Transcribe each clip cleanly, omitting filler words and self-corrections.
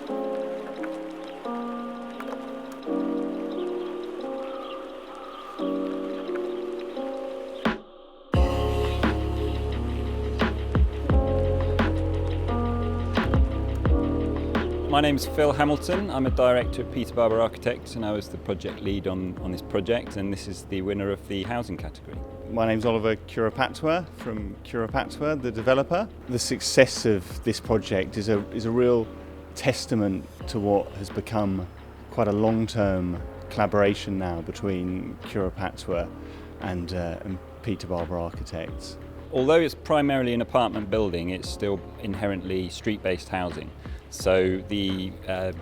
My name's Phil Hamilton. I'm a director at Peter Barber Architects, and I was the project lead on this project, and this is the winner of the housing category. My name's Oliver Kurapatwa from Kurapatwa, the developer. The success of this project is a real testament to what has become quite a long-term collaboration now between Kurapatwa and Peter Barber Architects. Although it's primarily an apartment building, it's still inherently street-based housing. So the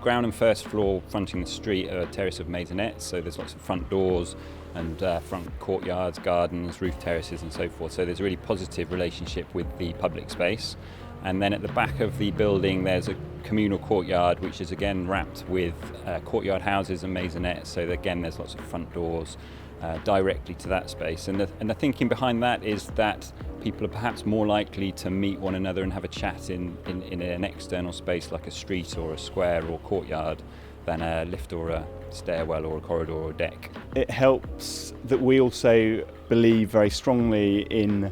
ground and first floor fronting the street are a terrace of maisonettes, so there's lots of front doors and front courtyards, gardens, roof terraces and so forth. So there's a really positive relationship with the public space. And then at the back of the building there's a communal courtyard which is again wrapped with courtyard houses and maisonettes, so again there's lots of front doors directly to that space. And the thinking behind that is that people are perhaps more likely to meet one another and have a chat in an external space like a street or a square or courtyard than a lift or a stairwell or a corridor or a deck. It helps that we also believe very strongly in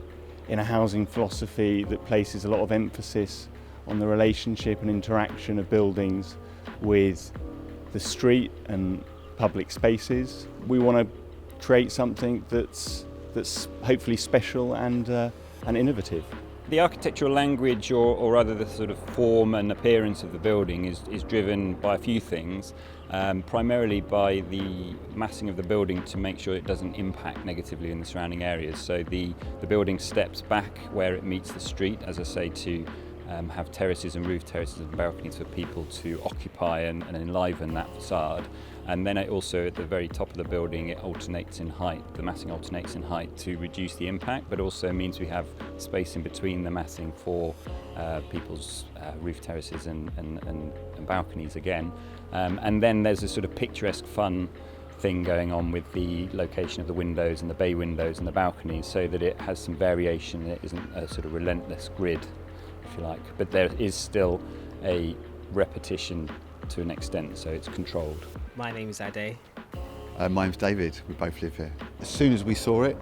a housing philosophy that places a lot of emphasis on the relationship and interaction of buildings with the street and public spaces. We want to create something that's hopefully special and innovative. The architectural language, or rather the sort of form and appearance of the building is driven by a few things, primarily by the massing of the building to make sure it doesn't impact negatively in the surrounding areas. So the building steps back where it meets the street, as I say, to have terraces and roof terraces and balconies for people to occupy and enliven that facade. And then it also, at the very top of the building, it alternates in height. The massing alternates in height to reduce the impact, but also means we have space in between the massing for people's roof terraces and balconies again. And then there's a sort of picturesque fun thing going on with the location of the windows and the bay windows and the balconies, so that it has some variation. It isn't a sort of relentless grid, if you like, but there is still a repetition to an extent, so it's controlled. My name is Ade. My name's David. We both live here. As soon as we saw it,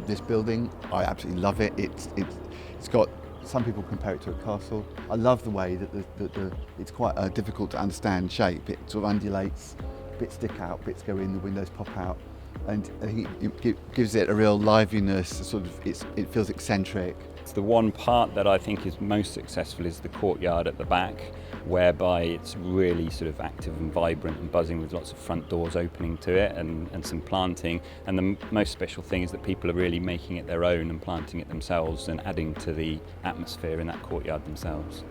this building, I absolutely love it. It's got, some people compare it to a castle. I love the way that it's quite a difficult to understand shape. It sort of undulates, bits stick out, bits go in, the windows pop out, and I think it gives it a real liveliness. Sort of, it feels eccentric. The one part that I think is most successful is the courtyard at the back, whereby it's really sort of active and vibrant and buzzing with lots of front doors opening to it and some planting. And the most special thing is that people are really making it their own and planting it themselves and adding to the atmosphere in that courtyard themselves.